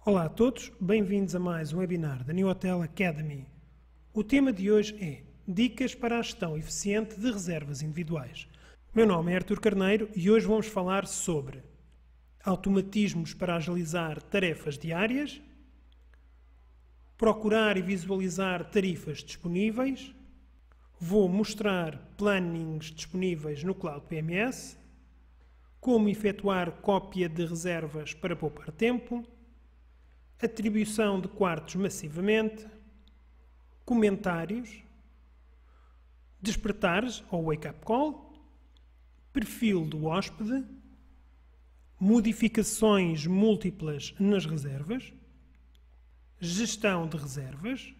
Olá a todos, bem-vindos a mais um webinar da New Hotel Academy. O tema de hoje é Dicas para a gestão eficiente de reservas individuais. Meu nome é Artur Carneiro e hoje vamos falar sobre automatismos para agilizar tarefas diárias, procurar e visualizar tarifas disponíveis, vou mostrar plannings disponíveis no Cloud PMS, como efetuar cópia de reservas para poupar tempo, atribuição de quartos massivamente, comentários, despertares ou wake-up call, perfil do hóspede, modificações múltiplas nas reservas, gestão de reservas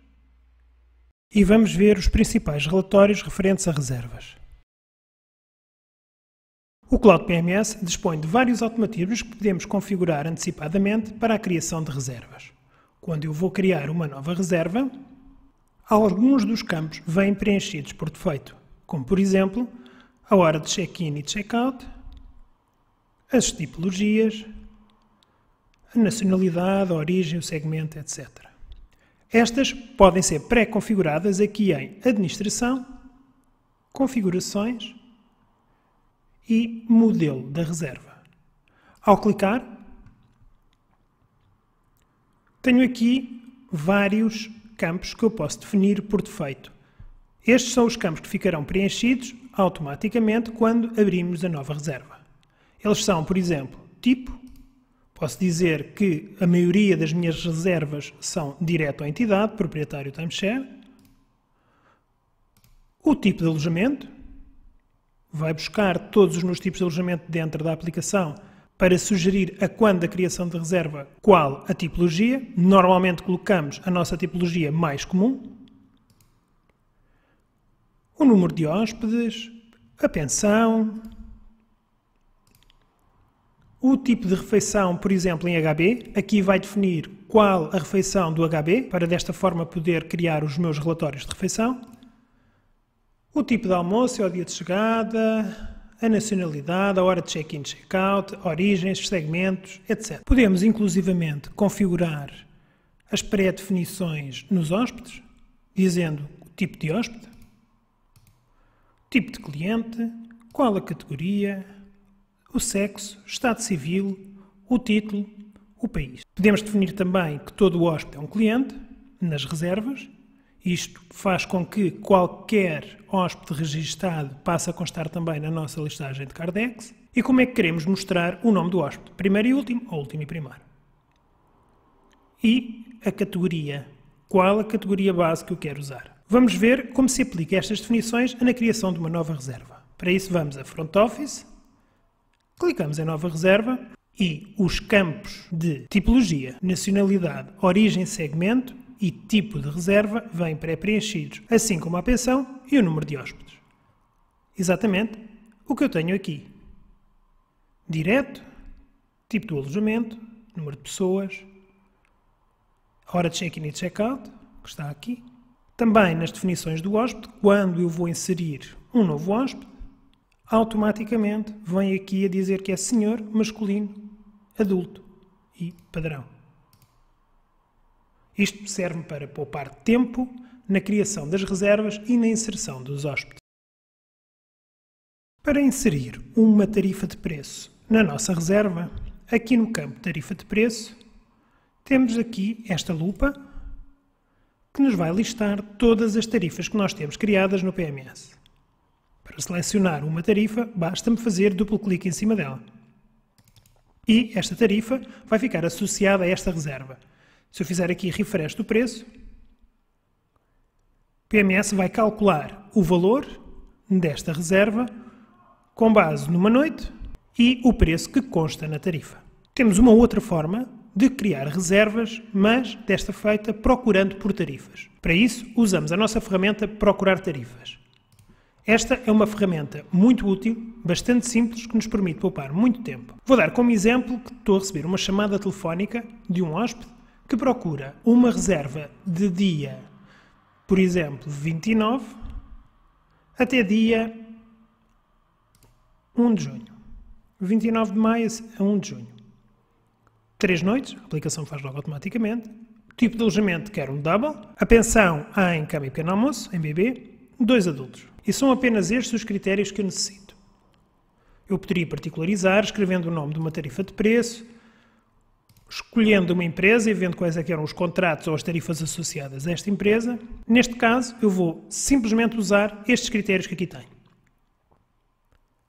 e vamos ver os principais relatórios referentes a reservas. O Cloud PMS dispõe de vários automatismos que podemos configurar antecipadamente para a criação de reservas. Quando eu vou criar uma nova reserva, alguns dos campos vêm preenchidos por defeito, como por exemplo, a hora de check-in e check-out, as tipologias, a nacionalidade, a origem, o segmento, etc. Estas podem ser pré-configuradas aqui em Administração, Configurações e Modelo da reserva. Ao clicar, tenho aqui vários campos que eu posso definir por defeito. Estes são os campos que ficarão preenchidos automaticamente quando abrimos a nova reserva. Eles são, por exemplo, tipo. Posso dizer que a maioria das minhas reservas são direto à entidade, proprietário timeshare. O tipo de alojamento. Vai buscar todos os meus tipos de alojamento dentro da aplicação para sugerir a quando da criação de reserva qual a tipologia. Normalmente colocamos a nossa tipologia mais comum. O número de hóspedes, a pensão, o tipo de refeição, por exemplo, em HB. Aqui vai definir qual a refeição do HB, para desta forma poder criar os meus relatórios de refeição. O tipo de almoço é o dia de chegada, a nacionalidade, a hora de check-in e check-out, origens, segmentos, etc. Podemos, inclusivamente, configurar as pré-definições nos hóspedes, dizendo o tipo de hóspede, tipo de cliente, qual a categoria, o sexo, estado civil, o título, o país. Podemos definir também que todo o hóspede é um cliente, nas reservas. Isto faz com que qualquer hóspede registado passe a constar também na nossa listagem de Cardex. E como é que queremos mostrar o nome do hóspede? Primeiro e último, ou último e primeiro. E a categoria. Qual a categoria base que eu quero usar? Vamos ver como se aplica estas definições na criação de uma nova reserva. Para isso vamos a Front Office, clicamos em Nova Reserva e os campos de tipologia, nacionalidade, origem, segmento e tipo de reserva vêm pré-preenchidos, assim como a pensão e o número de hóspedes. Exatamente o que eu tenho aqui. Direto, tipo do alojamento, número de pessoas, hora de check-in e check-out, que está aqui. Também nas definições do hóspede, quando eu vou inserir um novo hóspede, automaticamente vem aqui a dizer que é senhor, masculino, adulto e padrão. Isto serve para poupar tempo na criação das reservas e na inserção dos hóspedes. Para inserir uma tarifa de preço na nossa reserva, aqui no campo Tarifa de Preço, temos aqui esta lupa que nos vai listar todas as tarifas que nós temos criadas no PMS. Para selecionar uma tarifa, basta-me fazer duplo clique em cima dela. E esta tarifa vai ficar associada a esta reserva. Se eu fizer aqui refresh do preço, o PMS vai calcular o valor desta reserva com base numa noite e o preço que consta na tarifa. Temos uma outra forma de criar reservas, mas desta feita procurando por tarifas. Para isso, usamos a nossa ferramenta Procurar Tarifas. Esta é uma ferramenta muito útil, bastante simples, que nos permite poupar muito tempo. Vou dar como exemplo que estou a receber uma chamada telefónica de um hóspede que procura uma reserva de dia, por exemplo, 29, até dia 1 de junho. 29 de maio a 1 de junho. 3 noites, a aplicação faz logo automaticamente. O tipo de alojamento quero um double. A pensão em cama e pequeno almoço, em BB, 2 adultos. E são apenas estes os critérios que eu necessito. Eu poderia particularizar, escrevendo o nome de uma tarifa de preço, escolhendo uma empresa e vendo quais é que eram os contratos ou as tarifas associadas a esta empresa. Neste caso, eu vou simplesmente usar estes critérios que aqui tenho.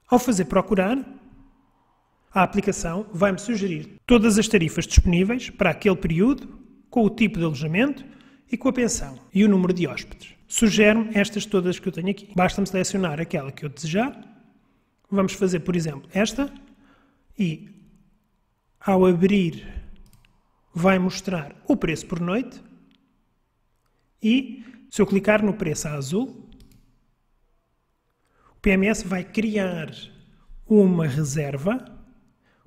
Ao fazer procurar, a aplicação vai-me sugerir todas as tarifas disponíveis para aquele período, com o tipo de alojamento e com a pensão e o número de hóspedes. Sugere-me estas todas que eu tenho aqui. Basta-me selecionar aquela que eu desejar. Vamos fazer, por exemplo, esta e, ao abrir, vai mostrar o preço por noite e, se eu clicar no preço a azul, o PMS vai criar uma reserva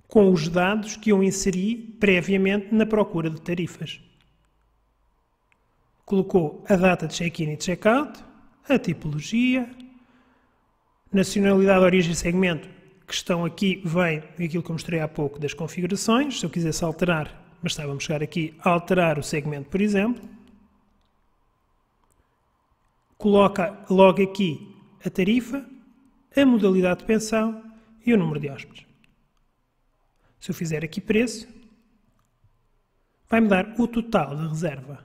com os dados que eu inseri previamente na procura de tarifas. Colocou a data de check-in e de check-out, a tipologia, nacionalidade, origem e segmento, que estão aqui, vem aquilo que eu mostrei há pouco das configurações. Se eu quisesse alterar, bastava-me chegar aqui a alterar o segmento, por exemplo. Coloca logo aqui a tarifa, a modalidade de pensão e o número de hóspedes. Se eu fizer aqui preço, vai-me dar o total da reserva.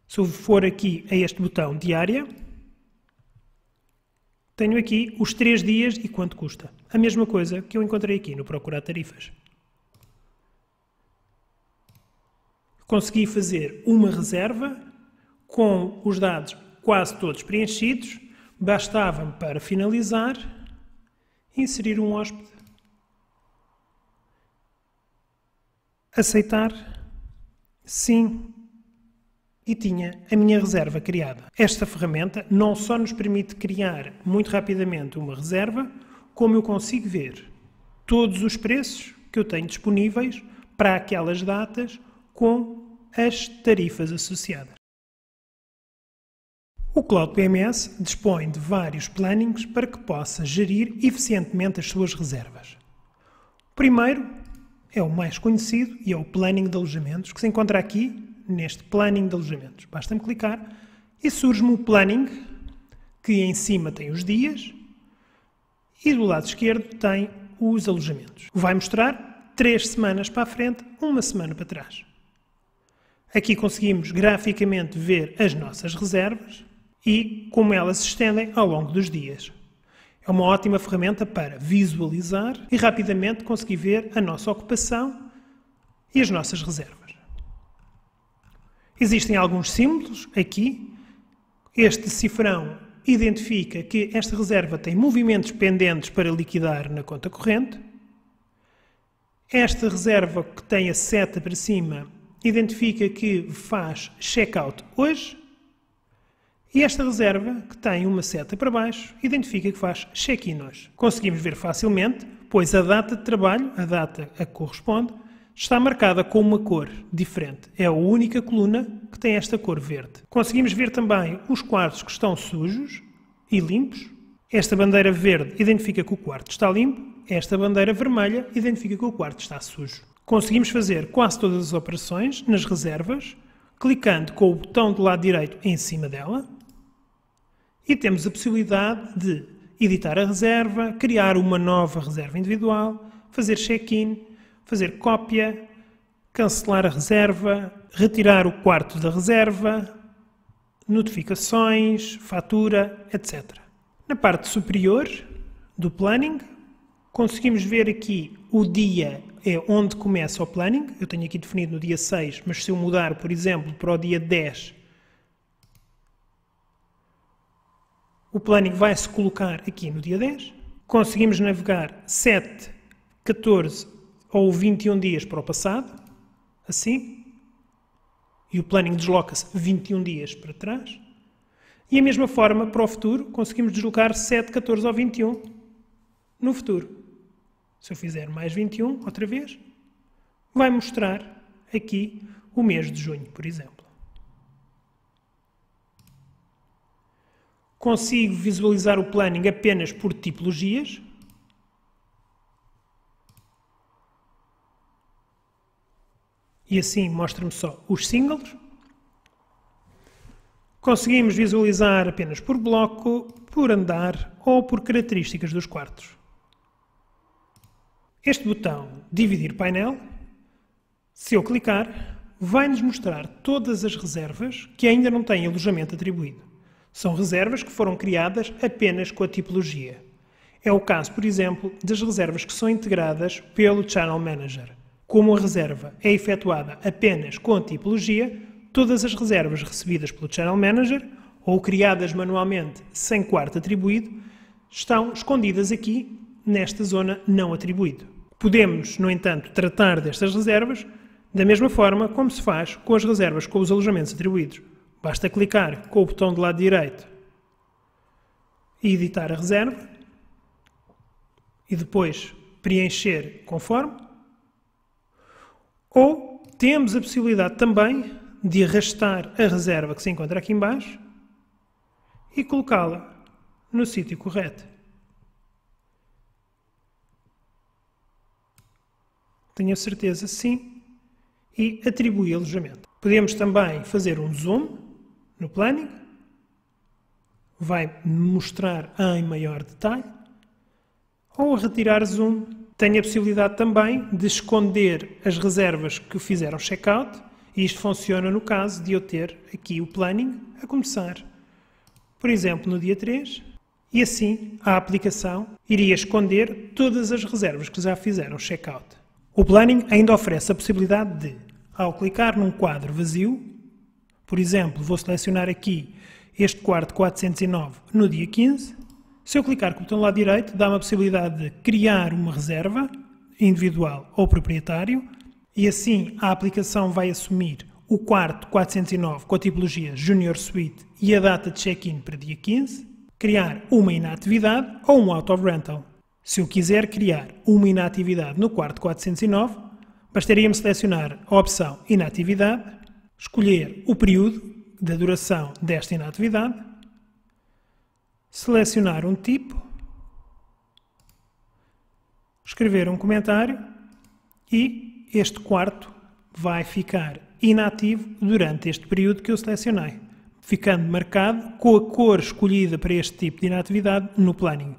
Se eu for aqui a este botão diária, tenho aqui os 3 dias e quanto custa. A mesma coisa que eu encontrei aqui no procurar tarifas. Consegui fazer uma reserva com os dados quase todos preenchidos. Bastava-me para finalizar inserir um hóspede. Aceitar. Sim. E tinha a minha reserva criada. Esta ferramenta não só nos permite criar muito rapidamente uma reserva, como eu consigo ver todos os preços que eu tenho disponíveis para aquelas datas com as tarifas associadas. O Cloud PMS dispõe de vários plannings para que possa gerir eficientemente as suas reservas. O primeiro é o mais conhecido e é o Planning de Alojamentos, que se encontra aqui neste Planning de Alojamentos. Basta-me clicar e surge-me o Planning, que em cima tem os dias e do lado esquerdo tem os alojamentos. Vai mostrar 3 semanas para a frente, 1 semana para trás. Aqui conseguimos graficamente ver as nossas reservas e como elas se estendem ao longo dos dias. É uma ótima ferramenta para visualizar e rapidamente conseguir ver a nossa ocupação e as nossas reservas. Existem alguns símbolos aqui. Este cifrão identifica que esta reserva tem movimentos pendentes para liquidar na conta corrente. Esta reserva que tem a seta para cima identifica que faz check-out hoje. E esta reserva, que tem uma seta para baixo, identifica que faz check-in hoje. Conseguimos ver facilmente, pois a data de trabalho, a data a que corresponde, está marcada com uma cor diferente. É a única coluna que tem esta cor verde. Conseguimos ver também os quartos que estão sujos e limpos. Esta bandeira verde identifica que o quarto está limpo. Esta bandeira vermelha identifica que o quarto está sujo. Conseguimos fazer quase todas as operações nas reservas, clicando com o botão do lado direito em cima dela. E temos a possibilidade de editar a reserva, criar uma nova reserva individual, fazer check-in, fazer cópia, cancelar a reserva, retirar o quarto da reserva, notificações, fatura, etc. Na parte superior do planning, conseguimos ver aqui o dia é onde começa o planning. Eu tenho aqui definido no dia 6, mas se eu mudar, por exemplo, para o dia 10, o planning vai se colocar aqui no dia 10. Conseguimos navegar 7, 14 ou 21 dias para o passado, assim, e o planning desloca-se 21 dias para trás. E a mesma forma, para o futuro, conseguimos deslocar 7, 14 ou 21 no futuro. Se eu fizer mais 21, outra vez, vai mostrar aqui o mês de junho, por exemplo. Consigo visualizar o planning apenas por tipologias. e assim mostra-me só os singles. Conseguimos visualizar apenas por bloco, por andar ou por características dos quartos. Este botão Dividir painel, se eu clicar, vai-nos mostrar todas as reservas que ainda não têm alojamento atribuído. São reservas que foram criadas apenas com a tipologia. É o caso, por exemplo, das reservas que são integradas pelo Channel Manager. Como a reserva é efetuada apenas com a tipologia, todas as reservas recebidas pelo Channel Manager ou criadas manualmente sem quarto atribuído estão escondidas aqui nesta zona não atribuído. Podemos, no entanto, tratar destas reservas da mesma forma como se faz com as reservas com os alojamentos atribuídos. Basta clicar com o botão do lado direito e editar a reserva e depois preencher conforme. Ou temos a possibilidade também de arrastar a reserva que se encontra aqui em baixo e colocá-la no sítio correto. Tenho a certeza, sim, e atribuir alojamento. Podemos também fazer um zoom no planning, vai mostrar em maior detalhe, ou retirar zoom. Tenho a possibilidade também de esconder as reservas que fizeram checkout, e isto funciona no caso de eu ter aqui o planning a começar, por exemplo, no dia 3, e assim a aplicação iria esconder todas as reservas que já fizeram checkout. O planning ainda oferece a possibilidade de, ao clicar num quadro vazio, por exemplo, vou selecionar aqui este quarto 409 no dia 15, se eu clicar com o botão do lado direito, dá-me a possibilidade de criar uma reserva individual ou proprietário, e assim a aplicação vai assumir o quarto 409 com a tipologia Junior Suite e a data de check-in para dia 15, criar uma inatividade ou um out of rental. Se eu quiser criar uma inatividade no quarto 409, bastaria-me selecionar a opção Inatividade, escolher o período da duração desta inatividade, selecionar um tipo, escrever um comentário e este quarto vai ficar inativo durante este período que eu selecionei, ficando marcado com a cor escolhida para este tipo de inatividade no planning.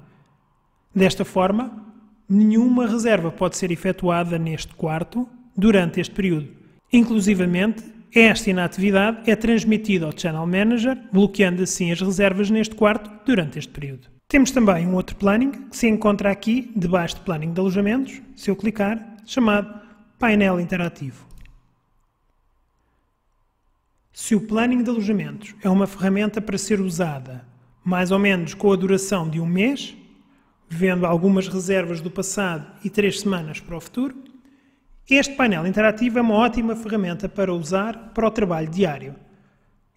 Desta forma, nenhuma reserva pode ser efetuada neste quarto durante este período. Inclusivamente, esta inatividade é transmitida ao Channel Manager, bloqueando assim as reservas neste quarto durante este período. Temos também um outro planning que se encontra aqui debaixo de planning de alojamentos, se eu clicar, chamado painel interativo. Se o planning de alojamentos é uma ferramenta para ser usada mais ou menos com a duração de um mês, vendo algumas reservas do passado e 3 semanas para o futuro, este painel interativo é uma ótima ferramenta para usar para o trabalho diário.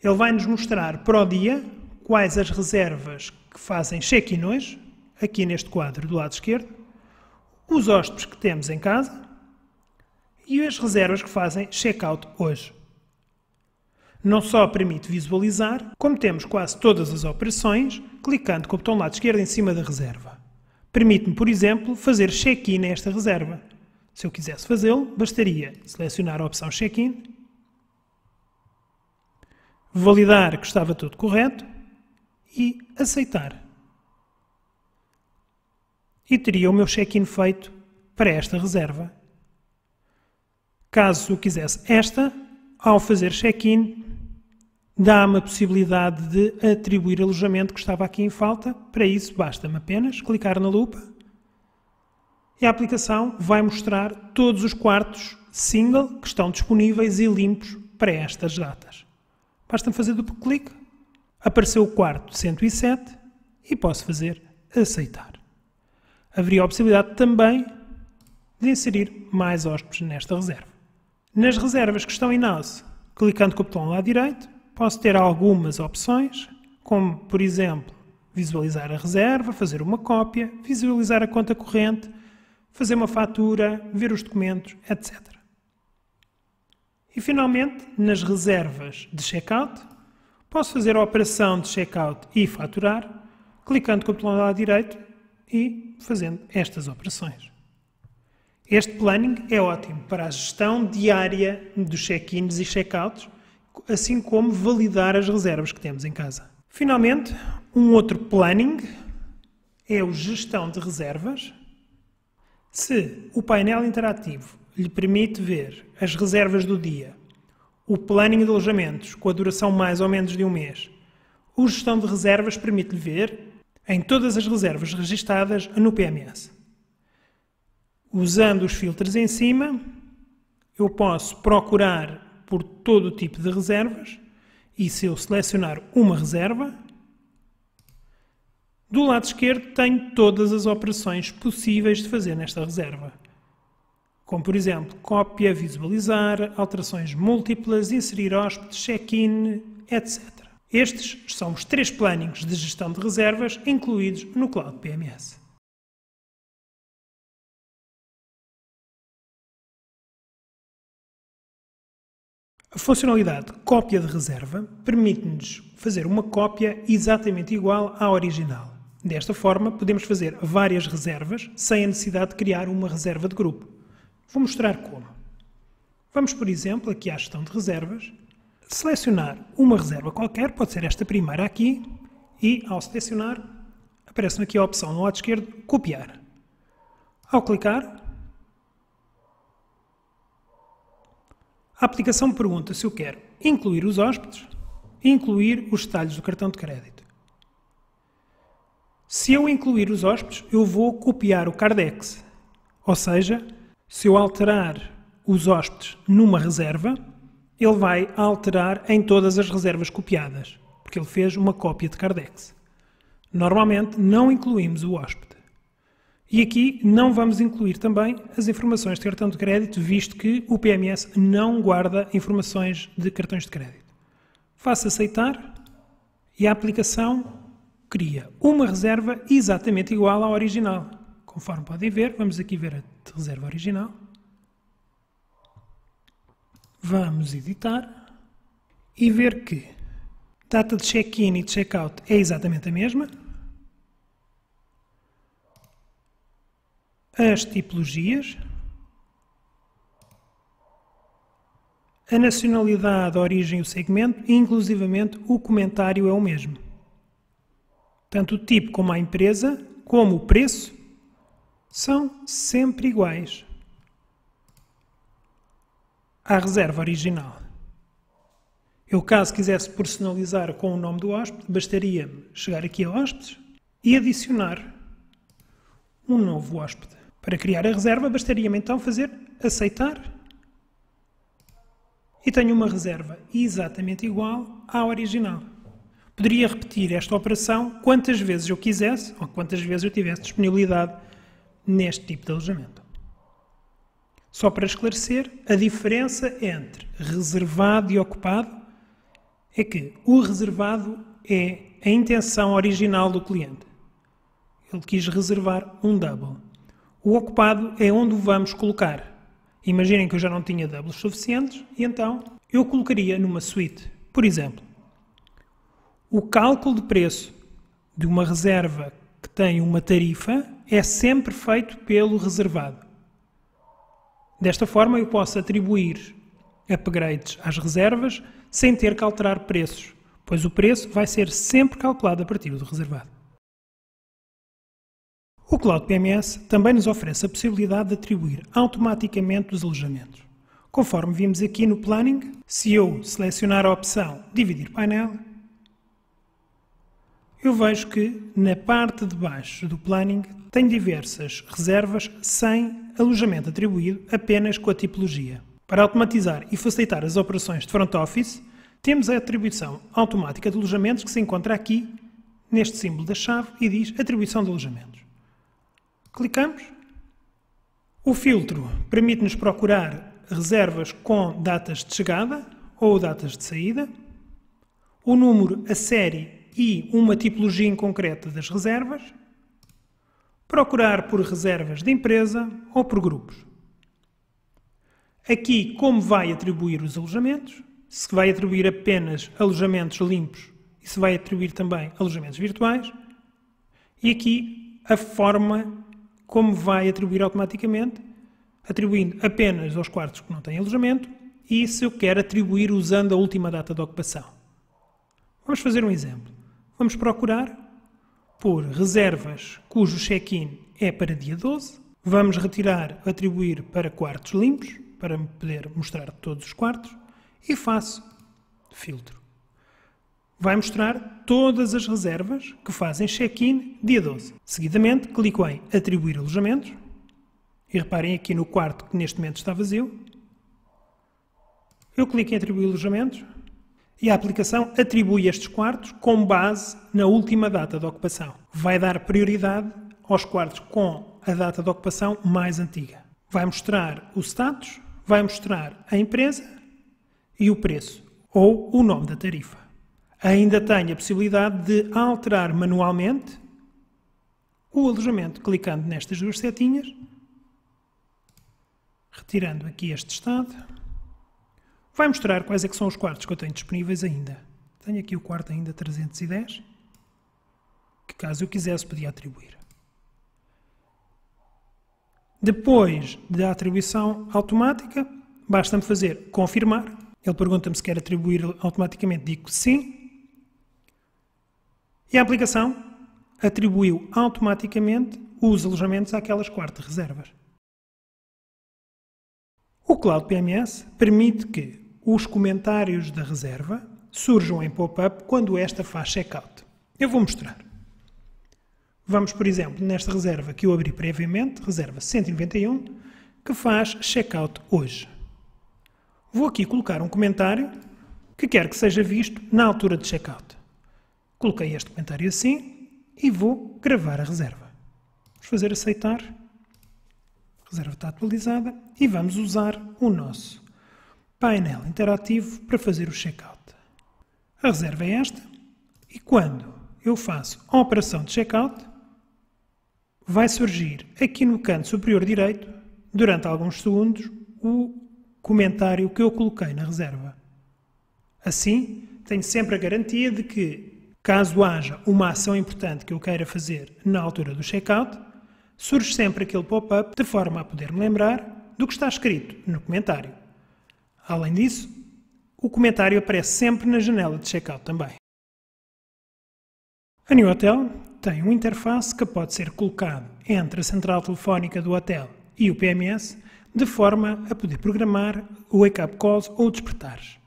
Ele vai nos mostrar para o dia quais as reservas que fazem check-in hoje, aqui neste quadro do lado esquerdo, os hóspedes que temos em casa e as reservas que fazem check-out hoje. Não só permite visualizar, como temos quase todas as operações, clicando com o botão do lado esquerdo em cima da reserva. Permite-me, por exemplo, fazer check-in nesta reserva. Se eu quisesse fazê-lo, bastaria selecionar a opção check-in, validar que estava tudo correto e aceitar. E teria o meu check-in feito para esta reserva. Caso eu quisesse esta, ao fazer check-in, dá-me a possibilidade de atribuir alojamento que estava aqui em falta. Para isso, basta-me apenas clicar na lupa e a aplicação vai mostrar todos os quartos single que estão disponíveis e limpos para estas datas. Basta-me fazer duplo clique, apareceu o quarto 107 e posso fazer aceitar. Haveria a possibilidade também de inserir mais hóspedes nesta reserva. Nas reservas que estão in-house, clicando com o botão lá direito, posso ter algumas opções, como, por exemplo, visualizar a reserva, fazer uma cópia, visualizar a conta corrente, fazer uma fatura, ver os documentos, etc. E, finalmente, nas reservas de checkout, posso fazer a operação de checkout e faturar, clicando com o botão lá direito e fazendo estas operações. Este planning é ótimo para a gestão diária dos check-ins e check-outs, assim como validar as reservas que temos em casa. Finalmente, um outro planning é o gestão de reservas. Se o painel interativo lhe permite ver as reservas do dia, o planning de alojamentos com a duração mais ou menos de um mês, o gestão de reservas permite-lhe ver em todas as reservas registadas no PMS. Usando os filtros em cima, eu posso procurar por todo o tipo de reservas e se eu selecionar uma reserva, do lado esquerdo tenho todas as operações possíveis de fazer nesta reserva. Como, por exemplo, cópia, visualizar, alterações múltiplas, inserir hóspedes, check-in, etc. Estes são os 3 plannings de gestão de reservas incluídos no Cloud PMS. A funcionalidade cópia de reserva permite-nos fazer uma cópia exatamente igual à original. Desta forma, podemos fazer várias reservas sem a necessidade de criar uma reserva de grupo. Vou mostrar como. Vamos, por exemplo, aqui à gestão de reservas, selecionar uma reserva qualquer, pode ser esta primeira aqui, e ao selecionar, aparece-me aqui a opção no lado esquerdo, copiar. Ao clicar, a aplicação pergunta se eu quero incluir os hóspedes e incluir os detalhes do cartão de crédito. Se eu incluir os hóspedes, eu vou copiar o Cardex, ou seja, se eu alterar os hóspedes numa reserva, ele vai alterar em todas as reservas copiadas, porque ele fez uma cópia de Cardex. Normalmente não incluímos o hóspede. E aqui não vamos incluir também as informações de cartão de crédito, visto que o PMS não guarda informações de cartões de crédito. Faço aceitar e a aplicação cria uma reserva exatamente igual à original. Conforme podem ver, vamos aqui ver a reserva original. Vamos editar e ver que data de check-in e de check-out é exatamente a mesma. As tipologias, a nacionalidade, a origem e o segmento, e inclusivamente o comentário é o mesmo. Tanto o tipo como a empresa, como o preço, são sempre iguais à reserva original. Eu, caso quisesse personalizar com o nome do hóspede, bastaria chegar aqui a hóspedes e adicionar um novo hóspede. Para criar a reserva, bastaria-me então fazer aceitar e tenho uma reserva exatamente igual à original. Poderia repetir esta operação quantas vezes eu quisesse ou quantas vezes eu tivesse disponibilidade neste tipo de alojamento. Só para esclarecer, a diferença entre reservado e ocupado é que o reservado é a intenção original do cliente. Ele quis reservar um double. O ocupado é onde o vamos colocar. Imaginem que eu já não tinha doubles suficientes e então eu colocaria numa suite. Por exemplo, o cálculo de preço de uma reserva que tem uma tarifa é sempre feito pelo reservado. Desta forma eu posso atribuir upgrades às reservas sem ter que alterar preços, pois o preço vai ser sempre calculado a partir do reservado. O Cloud PMS também nos oferece a possibilidade de atribuir automaticamente os alojamentos. Conforme vimos aqui no Planning, se eu selecionar a opção Dividir painel, eu vejo que na parte de baixo do Planning tem diversas reservas sem alojamento atribuído, apenas com a tipologia. Para automatizar e facilitar as operações de front office, temos a atribuição automática de alojamentos que se encontra aqui, neste símbolo da chave, e diz Atribuição de alojamentos. Clicamos. O filtro permite-nos procurar reservas com datas de chegada ou datas de saída, o número, a série e uma tipologia em concreta das reservas, procurar por reservas de empresa ou por grupos. Aqui, como vai atribuir os alojamentos, se vai atribuir apenas alojamentos limpos e se vai atribuir também alojamentos virtuais, e aqui a forma como vai atribuir automaticamente, atribuindo apenas aos quartos que não têm alojamento, e se eu quero atribuir usando a última data de ocupação. Vamos fazer um exemplo. Vamos procurar por reservas cujo check-in é para dia 12. Vamos retirar, atribuir para quartos limpos, para me poder mostrar todos os quartos, e faço filtro. Vai mostrar todas as reservas que fazem check-in dia 12. Seguidamente, clico em atribuir alojamentos, e reparem aqui no quarto que neste momento está vazio. Eu clico em atribuir alojamentos e a aplicação atribui estes quartos com base na última data de ocupação. Vai dar prioridade aos quartos com a data de ocupação mais antiga. Vai mostrar o status, vai mostrar a empresa e o preço, ou o nome da tarifa. Ainda tenho a possibilidade de alterar manualmente o alojamento, clicando nestas duas setinhas, retirando aqui este estado. Vai mostrar quais é que são os quartos que eu tenho disponíveis ainda. Tenho aqui o quarto ainda 310, que caso eu quisesse podia atribuir. Depois da atribuição automática, basta-me fazer confirmar. Ele pergunta-me se quer atribuir automaticamente, digo sim. E a aplicação atribuiu automaticamente os alojamentos àquelas quartas reservas. O Cloud PMS permite que os comentários da reserva surjam em pop-up quando esta faz checkout. Eu vou mostrar. Vamos, por exemplo, nesta reserva que eu abri previamente, reserva 191, que faz checkout hoje. Vou aqui colocar um comentário que quero que seja visto na altura de checkout. Coloquei este comentário assim e vou gravar a reserva. Vamos fazer aceitar. A reserva está atualizada e vamos usar o nosso painel interativo para fazer o checkout. A reserva é esta e quando eu faço a operação de checkout, vai surgir aqui no canto superior direito, durante alguns segundos, o comentário que eu coloquei na reserva. Assim, tenho sempre a garantia de que, caso haja uma ação importante que eu queira fazer na altura do checkout, surge sempre aquele pop-up de forma a poder me lembrar do que está escrito no comentário. Além disso, o comentário aparece sempre na janela de checkout também. A New Hotel tem uma interface que pode ser colocado entre a central telefónica do hotel e o PMS, de forma a poder programar wake-up calls ou despertares.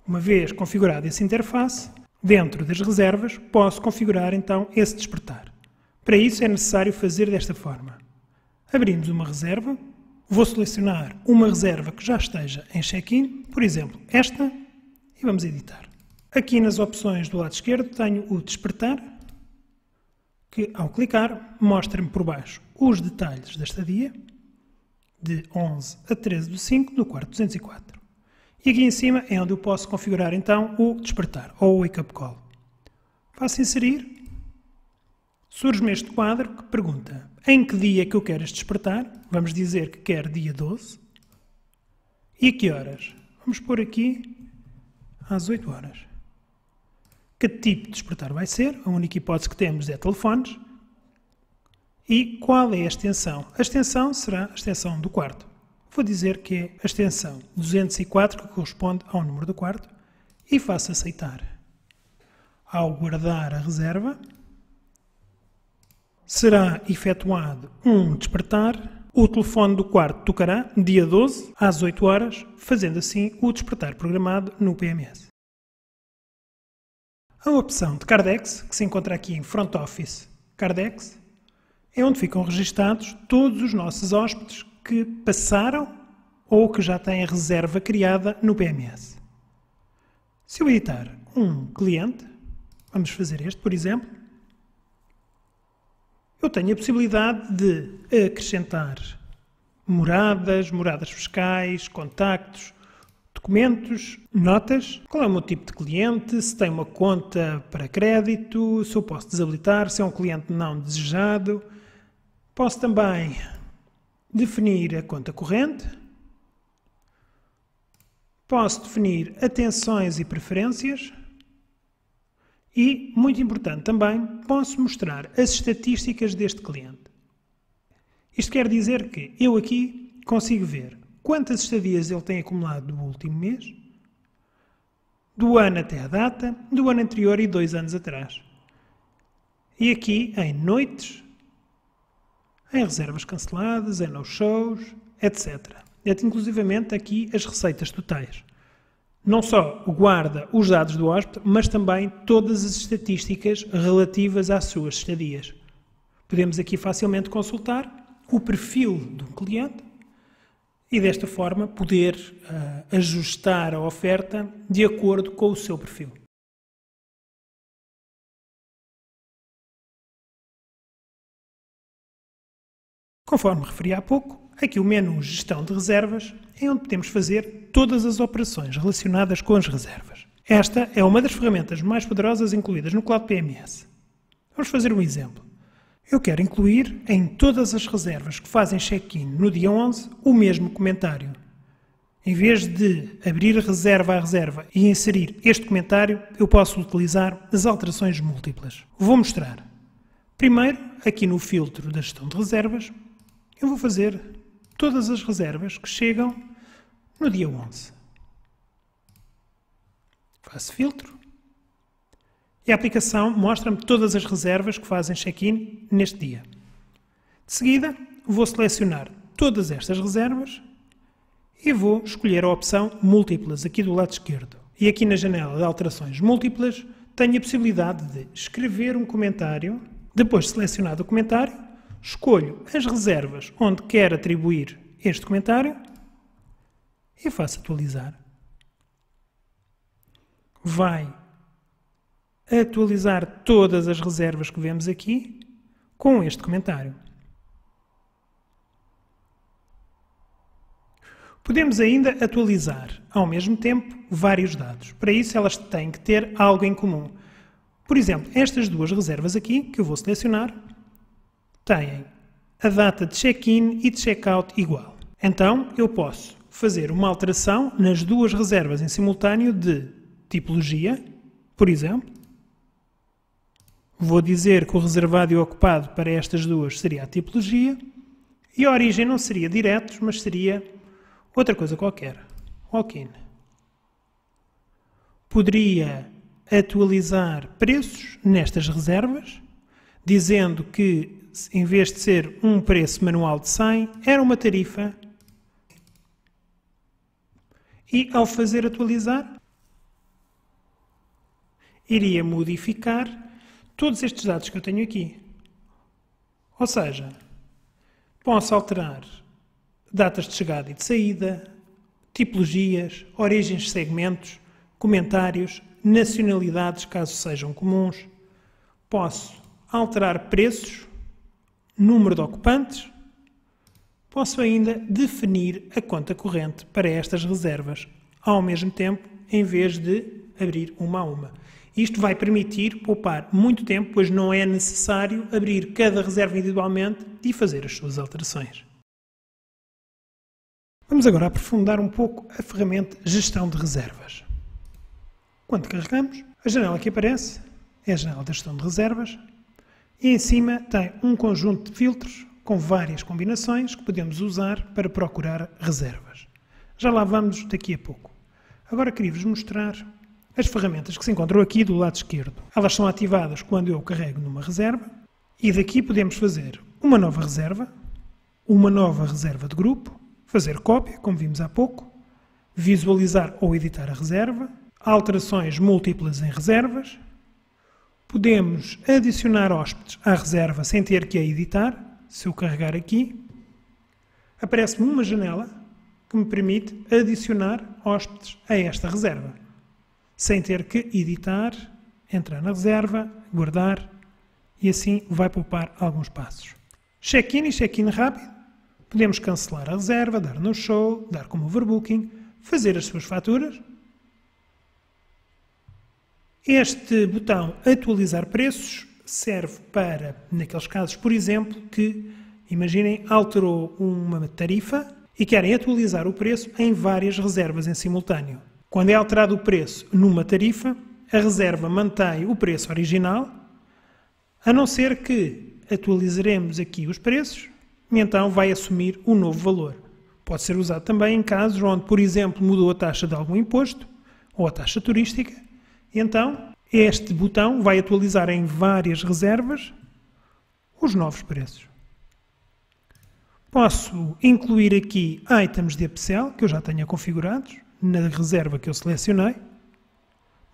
Uma vez configurada essa interface, dentro das reservas, posso configurar então esse despertar. Para isso é necessário fazer desta forma. Abrimos uma reserva, vou selecionar uma reserva que já esteja em check-in, por exemplo, esta, e vamos editar. Aqui nas opções do lado esquerdo tenho o despertar, que ao clicar mostra-me por baixo os detalhes da estadia, de 11 a 13 de 5, no quarto 204. E aqui em cima é onde eu posso configurar então o despertar, ou o wake-up call. Faço inserir, surge-me este quadro que pergunta em que dia que eu quero este despertar. Vamos dizer que quero dia 12. E a que horas? Vamos pôr aqui às 8 horas. Que tipo de despertar vai ser? A única hipótese que temos é telefones. E qual é a extensão? A extensão será a extensão do quarto. Vou dizer que é a extensão 204, que corresponde ao número do quarto, e faço aceitar. Ao guardar a reserva, será efetuado um despertar. O telefone do quarto tocará dia 12, às 8 horas, fazendo assim o despertar programado no PMS. A opção de Cardex, que se encontra aqui em Front Office Cardex, é onde ficam registados todos os nossos hóspedes que passaram ou que já têm a reserva criada no PMS. Se eu editar um cliente, vamos fazer este, por exemplo, eu tenho a possibilidade de acrescentar moradas fiscais, contactos, documentos, notas, qual é o meu tipo de cliente, se tem uma conta para crédito, se eu posso desabilitar, se é um cliente não desejado. Posso também definir a conta corrente. Posso definir atenções e preferências. E, muito importante também, posso mostrar as estatísticas deste cliente. Isto quer dizer que eu aqui consigo ver quantas estadias ele tem acumulado do último mês, do ano até a data, do ano anterior e 2 anos atrás. E aqui em noites, em reservas canceladas, em no-shows, etc. Inclusivamente aqui as receitas totais. Não só guarda os dados do hóspede, mas também todas as estatísticas relativas às suas estadias. Podemos aqui facilmente consultar o perfil do cliente e desta forma poder ajustar a oferta de acordo com o seu perfil. Conforme referi há pouco, aqui o menu Gestão de Reservas é onde podemos fazer todas as operações relacionadas com as reservas. Esta é uma das ferramentas mais poderosas incluídas no Cloud PMS. Vamos fazer um exemplo. Eu quero incluir em todas as reservas que fazem check-in no dia 11 o mesmo comentário. Em vez de abrir reserva a reserva e inserir este comentário, eu posso utilizar as alterações múltiplas. Vou mostrar. Primeiro, aqui no filtro da gestão de reservas, eu vou fazer todas as reservas que chegam no dia 11. Faço filtro. E a aplicação mostra-me todas as reservas que fazem check-in neste dia. De seguida, vou selecionar todas estas reservas e vou escolher a opção Múltiplas, aqui do lado esquerdo. E aqui na janela de alterações múltiplas, tenho a possibilidade de escrever um comentário. Depois de selecionado o comentário, escolho as reservas onde quero atribuir este comentário e faço atualizar. Vai atualizar todas as reservas que vemos aqui com este comentário. Podemos ainda atualizar, ao mesmo tempo, vários dados. Para isso, elas têm que ter algo em comum. Por exemplo, estas duas reservas aqui, que eu vou selecionar, têm a data de check-in e de check-out igual. Então, eu posso fazer uma alteração nas duas reservas em simultâneo de tipologia, por exemplo. Vou dizer que o reservado e o ocupado para estas duas seria a tipologia e a origem não seria diretos, mas seria outra coisa qualquer. Walk-in. Poderia atualizar preços nestas reservas, dizendo que em vez de ser um preço manual de 100, era uma tarifa. E ao fazer atualizar, iria modificar todos estes dados que eu tenho aqui. Ou seja, posso alterar datas de chegada e de saída, tipologias, origens de segmentos, comentários, nacionalidades, caso sejam comuns. Posso alterar preços, número de ocupantes. Posso ainda definir a conta corrente para estas reservas, ao mesmo tempo, em vez de abrir uma a uma. Isto vai permitir poupar muito tempo, pois não é necessário abrir cada reserva individualmente e fazer as suas alterações. Vamos agora aprofundar um pouco a ferramenta Gestão de Reservas. Quando carregamos, a janela que aparece é a janela da Gestão de Reservas e em cima tem um conjunto de filtros com várias combinações que podemos usar para procurar reservas. Já lá vamos daqui a pouco. Agora queria-vos mostrar as ferramentas que se encontram aqui do lado esquerdo. Elas são ativadas quando eu carrego numa reserva e daqui podemos fazer uma nova reserva de grupo, fazer cópia, como vimos há pouco, visualizar ou editar a reserva, alterações múltiplas em reservas, podemos adicionar hóspedes à reserva sem ter que a editar. Se eu carregar aqui, aparece-me uma janela que me permite adicionar hóspedes a esta reserva, sem ter que editar, entrar na reserva, guardar e assim vai poupar alguns passos. Check-in e check-in rápido. Podemos cancelar a reserva, dar no show, dar como overbooking, fazer as suas faturas. Este botão atualizar preços serve para, naqueles casos, por exemplo, que, imaginem, alterou uma tarifa e querem atualizar o preço em várias reservas em simultâneo. Quando é alterado o preço numa tarifa, a reserva mantém o preço original, a não ser que atualizaremos aqui os preços e então vai assumir um novo valor. Pode ser usado também em casos onde, por exemplo, mudou a taxa de algum imposto ou a taxa turística. E então, este botão vai atualizar em várias reservas os novos preços. Posso incluir aqui items de upsell, que eu já tenha configurados, na reserva que eu selecionei.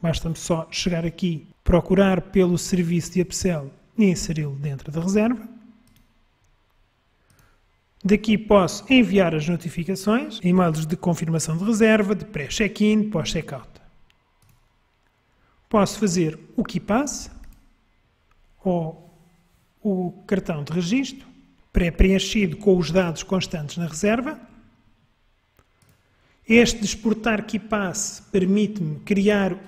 Basta-me só chegar aqui, procurar pelo serviço de upsell e inseri-lo dentro da reserva. Daqui posso enviar as notificações, e-mails de confirmação de reserva, de pré-check-in, pós-checkout. Posso fazer o KeePass ou o cartão de registro, pré-preenchido com os dados constantes na reserva. Este de exportar KeePass permite-me criar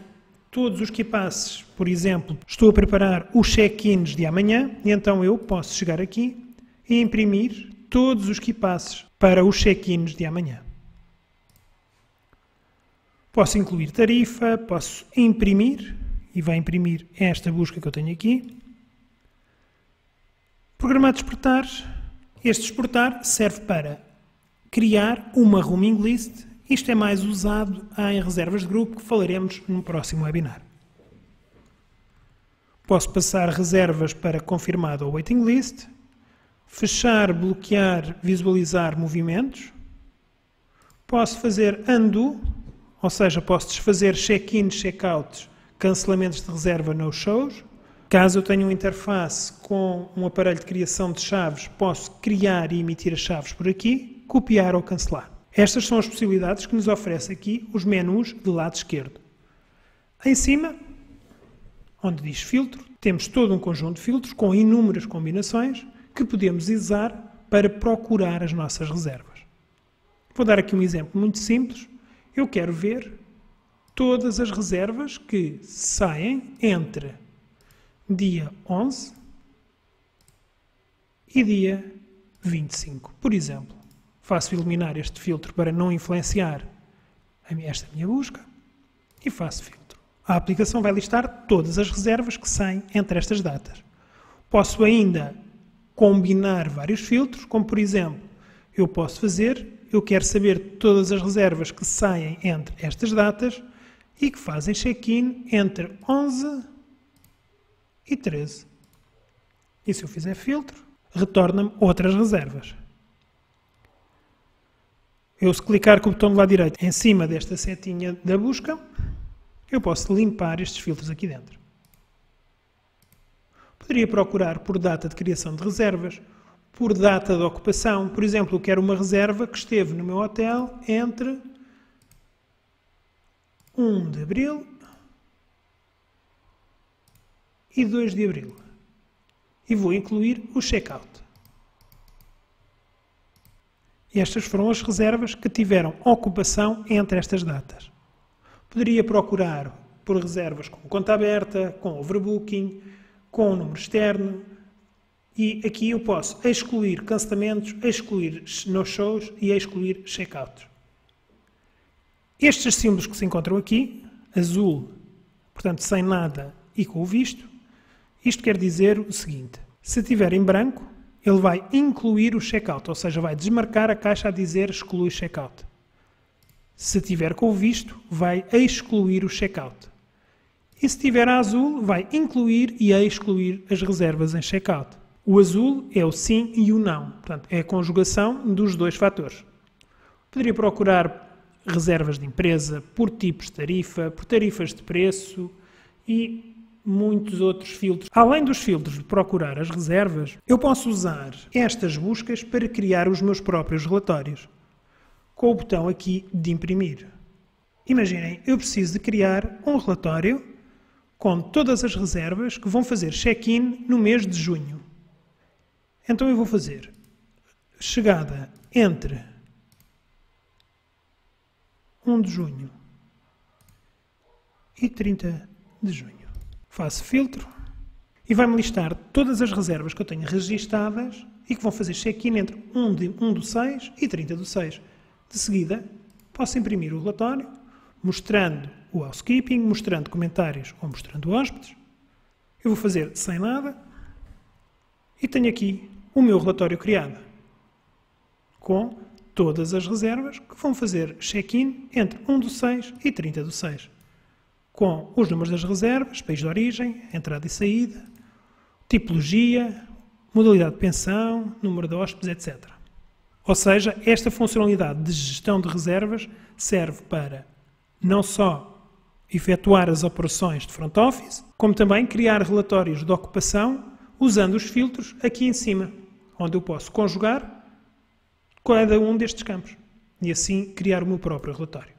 todos os KeePasses. Por exemplo, estou a preparar os check-ins de amanhã, e então eu posso chegar aqui e imprimir todos os KeePasses para os check-ins de amanhã. Posso incluir tarifa, posso imprimir, e vai imprimir esta busca que eu tenho aqui. Programar despertar. Este exportar serve para criar uma roaming list. Isto é mais usado em reservas de grupo, que falaremos no próximo webinar. Posso passar reservas para confirmado ou waiting list. Fechar, bloquear, visualizar movimentos. Posso fazer undo, ou seja, posso desfazer check-ins, check-outs, cancelamentos de reserva no-shows. Caso eu tenha uma interface com um aparelho de criação de chaves, posso criar e emitir as chaves por aqui, copiar ou cancelar. Estas são as possibilidades que nos oferece aqui os menus do lado esquerdo. Em cima, onde diz filtro, temos todo um conjunto de filtros com inúmeras combinações que podemos usar para procurar as nossas reservas. Vou dar aqui um exemplo muito simples. Eu quero ver todas as reservas que saem entre dia 11 e dia 25, por exemplo. Faço eliminar este filtro para não influenciar esta minha busca e faço filtro. A aplicação vai listar todas as reservas que saem entre estas datas. Posso ainda combinar vários filtros, como por exemplo, eu quero saber todas as reservas que saem entre estas datas e que fazem check-in entre 11 e 13. E se eu fizer filtro, retorna-me outras reservas. Eu, se clicar com o botão do lado direito em cima desta setinha da busca, eu posso limpar estes filtros aqui dentro. Poderia procurar por data de criação de reservas, por data de ocupação. Por exemplo, eu quero uma reserva que esteve no meu hotel entre 1 de abril e 2 de abril. E vou incluir o check-out. Estas foram as reservas que tiveram ocupação entre estas datas. Poderia procurar por reservas com conta aberta, com overbooking, com número externo, e aqui eu posso excluir cancelamentos, excluir no-shows e excluir check-outs. Estes símbolos que se encontram aqui, azul, portanto sem nada e com o visto, isto quer dizer o seguinte: se estiver em branco, ele vai incluir o check-out, ou seja, vai desmarcar a caixa a dizer exclui check-out. Se tiver com o visto, vai excluir o check-out. E se tiver a azul, vai incluir e excluir as reservas em check-out. O azul é o sim e o não, portanto, é a conjugação dos dois fatores. Poderia procurar reservas de empresa, por tipos de tarifa, por tarifas de preço e muitos outros filtros. Além dos filtros de procurar as reservas, eu posso usar estas buscas para criar os meus próprios relatórios, com o botão aqui de imprimir. Imaginem, eu preciso de criar um relatório com todas as reservas que vão fazer check-in no mês de junho. Então eu vou fazer chegada entre 1 de junho e 30 de junho. Faço filtro e vai-me listar todas as reservas que eu tenho registadas e que vão fazer check-in entre 1 do 6 e 30 do 6. De seguida, posso imprimir o relatório, mostrando o housekeeping, mostrando comentários ou mostrando hóspedes. Eu vou fazer sem nada e tenho aqui o meu relatório criado, com todas as reservas que vão fazer check-in entre 1/6 e 30/6, com os números das reservas, país de origem, entrada e saída, tipologia, modalidade de pensão, número de hóspedes, etc. Ou seja, esta funcionalidade de gestão de reservas serve para não só efetuar as operações de front office, como também criar relatórios de ocupação usando os filtros aqui em cima, onde eu posso conjugar cada um destes campos e assim criar o meu próprio relatório.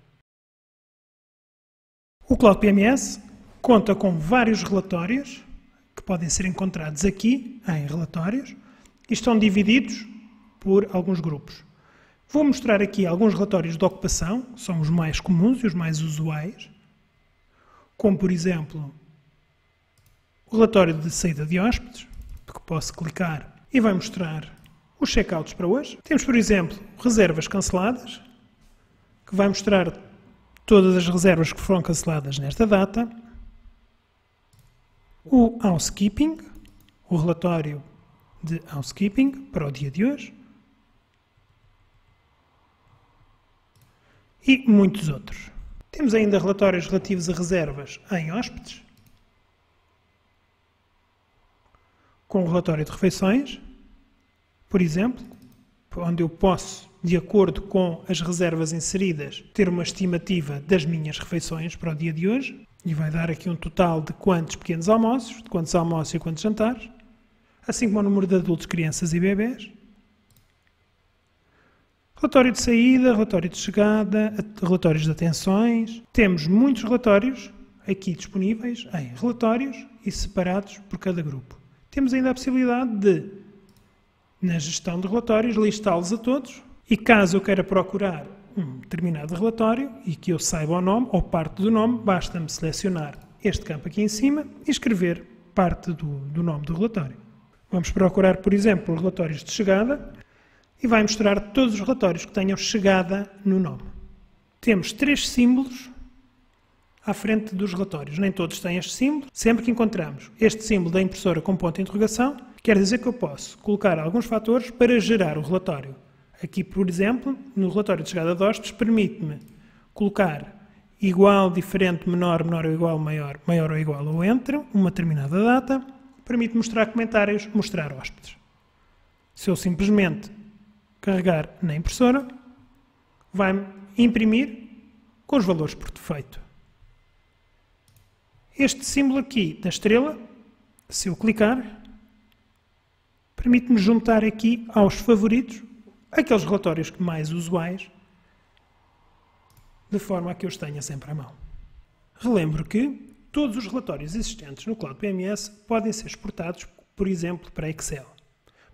O Cloud PMS conta com vários relatórios que podem ser encontrados aqui em relatórios e estão divididos por alguns grupos. Vou mostrar aqui alguns relatórios de ocupação, são os mais comuns e os mais usuais, como por exemplo o relatório de saída de hóspedes, que posso clicar e vai mostrar os check-outs para hoje. Temos, por exemplo, reservas canceladas, que vai mostrar todas as reservas que foram canceladas nesta data. O housekeeping, o relatório de housekeeping para o dia de hoje. E muitos outros. Temos ainda relatórios relativos a reservas em hóspedes, com o relatório de refeições, por exemplo, onde eu posso, de acordo com as reservas inseridas, ter uma estimativa das minhas refeições para o dia de hoje, e vai dar aqui um total de quantos pequenos almoços, de quantos almoços e quantos jantares, assim como o número de adultos, crianças e bebés. Relatório de saída, relatório de chegada, relatórios de atenções. Temos muitos relatórios aqui disponíveis em relatórios e separados por cada grupo. Temos ainda a possibilidade de, na gestão de relatórios, listá-los a todos e caso eu queira procurar um determinado relatório e que eu saiba o nome ou parte do nome, basta-me selecionar este campo aqui em cima e escrever parte do nome do relatório. Vamos procurar, por exemplo, relatórios de chegada e vai mostrar todos os relatórios que tenham chegada no nome. Temos 3 símbolos à frente dos relatórios. Nem todos têm este símbolo. Sempre que encontramos este símbolo da impressora com ponto de interrogação, quer dizer que eu posso colocar alguns fatores para gerar o relatório. Aqui, por exemplo, no relatório de chegada de hóspedes, permite-me colocar igual, diferente, menor, menor ou igual, maior, maior ou igual ou entre uma determinada data. Permite mostrar comentários, mostrar hóspedes. Se eu simplesmente carregar na impressora, vai-me imprimir com os valores por defeito. Este símbolo aqui da estrela, se eu clicar, permite-me juntar aqui aos favoritos aqueles relatórios mais usuais, de forma a que eu os tenha sempre à mão. Relembro que todos os relatórios existentes no Cloud PMS podem ser exportados, por exemplo, para Excel.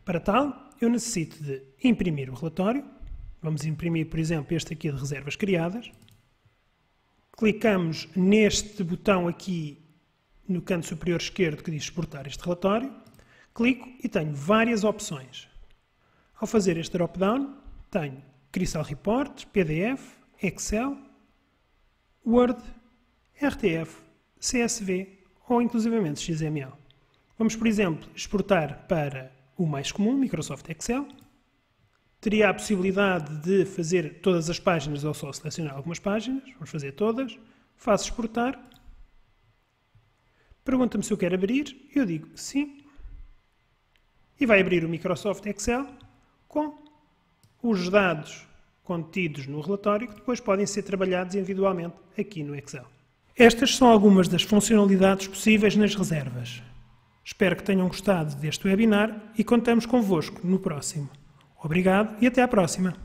Para tal, eu necessito de imprimir o relatório. Vamos imprimir, por exemplo, este aqui de reservas criadas. Clicamos neste botão aqui no canto superior esquerdo que diz exportar este relatório. Clico e tenho várias opções. Ao fazer este drop-down, tenho Crystal Reports, PDF, Excel, Word, RTF, CSV ou inclusivamente XML. Vamos, por exemplo, exportar para o mais comum, Microsoft Excel. Teria a possibilidade de fazer todas as páginas ou só selecionar algumas páginas. Vamos fazer todas. Faço exportar. Pergunta-me se eu quero abrir. Eu digo sim. E vai abrir o Microsoft Excel com os dados contidos no relatório que depois podem ser trabalhados individualmente aqui no Excel. Estas são algumas das funcionalidades possíveis nas reservas. Espero que tenham gostado deste webinar e contamos convosco no próximo. Obrigado e até à próxima!